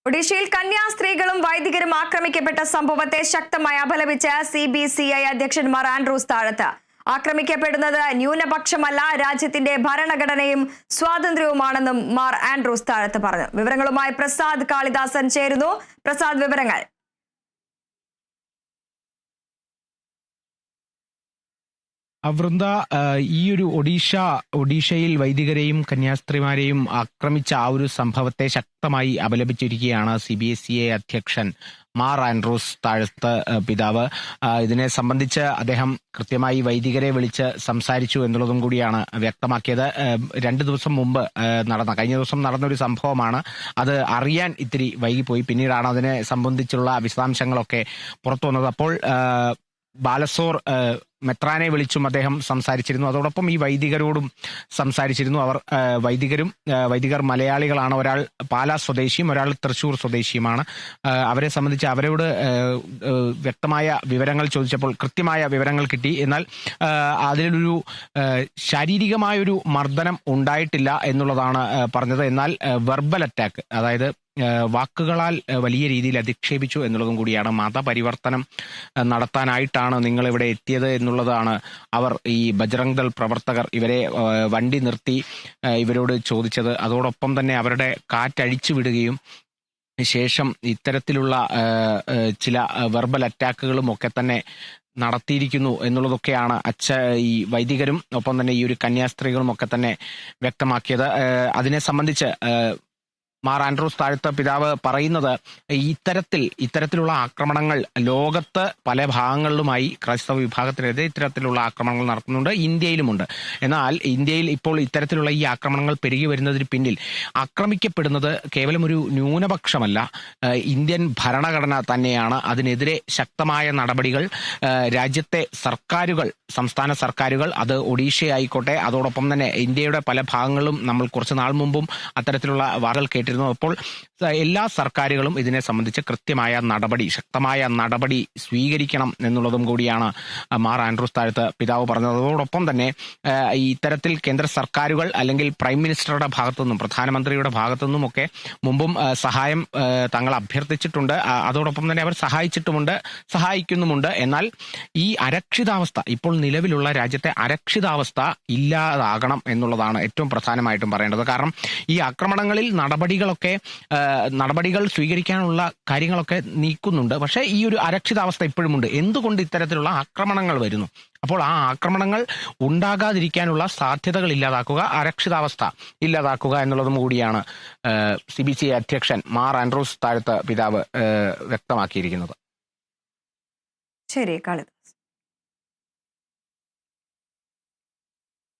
ഒഡീഷയിൽ കന്യാസ്ത്രീകളും വൈദികരും ആക്രമിക്കപ്പെട്ട സംഭവത്തെ ശക്തമായി അപലപിച്ച് CBCI അധ്യക്ഷൻ മാർ ആൻഡ്രൂസ് താഴത്ത്. ആക്രമിക്കപ്പെടുന്നത് ന്യൂനപക്ഷമല്ല, രാജ്യത്തിന്റെ ഭരണഘടനയും സ്വാതന്ത്ര്യവുമാണെന്നും മാർ ആൻഡ്രൂസ് താഴത്ത് പറഞ്ഞു. വിവരങ്ങളുമായി പ്രസാദ് കാളിദാസൻ ചേരുന്നു. പ്രസാദ്, വിവരങ്ങൾ. വൃന്ദ, ഈ ഒരു ഒഡീഷയിൽ വൈദികരെയും കന്യാസ്ത്രീമാരെയും ആക്രമിച്ച ആ ഒരു സംഭവത്തെ ശക്തമായി അപലപിച്ചിരിക്കുകയാണ് CBCI അധ്യക്ഷൻ മാർ ആൻഡ്രൂസ് താഴത്ത് പിതാവ്. ഇതിനെ സംബന്ധിച്ച് അദ്ദേഹം കൃത്യമായി വൈദികരെ വിളിച്ച് സംസാരിച്ചു എന്നുള്ളതും കൂടിയാണ് വ്യക്തമാക്കിയത്. 2 ദിവസം മുമ്പ് കഴിഞ്ഞ ദിവസം നടന്ന ഒരു സംഭവമാണ്. അത് അറിയാൻ ഇത്തിരി വൈകിപ്പോയി. പിന്നീടാണ് അതിനെ സംബന്ധിച്ചുള്ള വിശദാംശങ്ങളൊക്കെ പുറത്തു വന്നത്. അപ്പോൾ ബാലസോർ മെത്രാനെ വിളിച്ചും അദ്ദേഹം സംസാരിച്ചിരുന്നു. അതോടൊപ്പം ഈ വൈദികരോടും സംസാരിച്ചിരുന്നു. വൈദികർ മലയാളികളാണ്. ഒരാൾ പാലാ സ്വദേശിയും ഒരാൾ തൃശ്ശൂർ സ്വദേശിയുമാണ്. അവരെ സംബന്ധിച്ച് അവരോട് വ്യക്തമായ വിവരങ്ങൾ ചോദിച്ചപ്പോൾ കൃത്യമായ വിവരങ്ങൾ കിട്ടി. എന്നാൽ അതിലൊരു ശാരീരികമായൊരു മർദ്ദനം ഉണ്ടായിട്ടില്ല എന്നുള്ളതാണ് പറഞ്ഞത്. എന്നാൽ വെർബൽ അറ്റാക്ക്, അതായത് വാക്കുകളാൽ വലിയ രീതിയിൽ അധിക്ഷേപിച്ചു എന്നുള്ളതും കൂടിയാണ്. മതപരിവർത്തനം നടത്താനായിട്ടാണ് നിങ്ങൾ ഇവിടെ എത്തിയത് എന്നുള്ളതാണ് അവർ, ഈ ബജ്റംഗ് ദൾ പ്രവർത്തകർ, ഇവരെ വണ്ടി നിർത്തി ഇവരോട് ചോദിച്ചത്. അതോടൊപ്പം തന്നെ അവരുടെ കാറ്റഴിച്ചു വിടുകയും ശേഷം ഇത്തരത്തിലുള്ള ചില വെർബൽ അറ്റാക്കുകളും ഒക്കെ തന്നെ നടത്തിയിരിക്കുന്നു എന്നുള്ളതൊക്കെയാണ് ഈ വൈദികരും ഒപ്പം തന്നെ ഈ ഒരു കന്യാസ്ത്രീകളും ഒക്കെ തന്നെ വ്യക്തമാക്കിയത്. അതിനെ സംബന്ധിച്ച് മാർ ആൻഡ്രൂസ് താഴത്ത് പിതാവ് പറയുന്നത്, ഇത്തരത്തിലുള്ള ആക്രമണങ്ങൾ ലോകത്ത് പല ഭാഗങ്ങളിലുമായി ക്രൈസ്തവ വിഭാഗത്തിനെതിരെ ഇത്തരത്തിലുള്ള ആക്രമണങ്ങൾ നടത്തുന്നുണ്ട്, ഇന്ത്യയിലുമുണ്ട്. എന്നാൽ ഇന്ത്യയിൽ ഇപ്പോൾ ഇത്തരത്തിലുള്ള ഈ ആക്രമണങ്ങൾ പെരുകി വരുന്നതിന് പിന്നിൽ ആക്രമിക്കപ്പെടുന്നത് കേവലം ഒരു ന്യൂനപക്ഷമല്ല, ഇന്ത്യൻ ഭരണഘടന തന്നെയാണ്. അതിനെതിരെ ശക്തമായ നടപടികൾ രാജ്യത്തെ സർക്കാരുകൾ, സംസ്ഥാന സർക്കാരുകൾ, അത് ഒഡീഷയായിക്കോട്ടെ, അതോടൊപ്പം തന്നെ ഇന്ത്യയുടെ പല ഭാഗങ്ങളിലും നമ്മൾ കുറച്ച് നാൾ മുമ്പും അത്തരത്തിലുള്ള വാർത്തകൾ കേട്ടിരുന്നു. അപ്പോൾ എല്ലാ സർക്കാരുകളും ഇതിനെ സംബന്ധിച്ച് ശക്തമായ നടപടി സ്വീകരിക്കണം എന്നുള്ളതും കൂടിയാണ് മാർ ആൻഡ്രൂസ് താഴത്ത് പിതാവ് പറഞ്ഞത്. അതോടൊപ്പം തന്നെ ഇത്തരത്തിൽ കേന്ദ്ര സർക്കാരുകൾ അല്ലെങ്കിൽ പ്രൈം മിനിസ്റ്ററുടെ ഭാഗത്തുനിന്നും പ്രധാനമന്ത്രിയുടെ ഭാഗത്തുനിന്നും ഒക്കെ മുമ്പും സഹായം തങ്ങൾ അഭ്യർത്ഥിച്ചിട്ടുണ്ട്. അതോടൊപ്പം തന്നെ അവർ സഹായിക്കുന്നുമുണ്ട്. എന്നാൽ ഈ അരക്ഷിതാവസ്ഥ, ഇപ്പോൾ നിലവിലുള്ള രാജ്യത്തെ അരക്ഷിതാവസ്ഥ ഇല്ലാതാകണം എന്നുള്ളതാണ് ഏറ്റവും പ്രധാനമായിട്ടും പറയേണ്ടത്. കാരണം ഈ ആക്രമണങ്ങളിൽ നടപടികൾ സ്വീകരിക്കാനുള്ള കാര്യങ്ങളൊക്കെ നീക്കുന്നുണ്ട്. പക്ഷേ ഈ ഒരു അരക്ഷിതാവസ്ഥ ഇപ്പോഴുമുണ്ട്. എന്തുകൊണ്ട് ഇത്തരത്തിലുള്ള ആക്രമണങ്ങൾ വരുന്നു? അപ്പോൾ ആ ആക്രമണങ്ങൾ ഉണ്ടാകാതിരിക്കാനുള്ള സാധ്യതകൾ ഇല്ലാതാക്കുക, അരക്ഷിതാവസ്ഥ ഇല്ലാതാക്കുക എന്നുള്ളതും കൂടിയാണ് CBCI അധ്യക്ഷൻ മാർ ആൻഡ്രൂസ് താഴത്ത് പിതാവ് വ്യക്തമാക്കിയിരിക്കുന്നത്. ശരി, കാളിദാസൻ.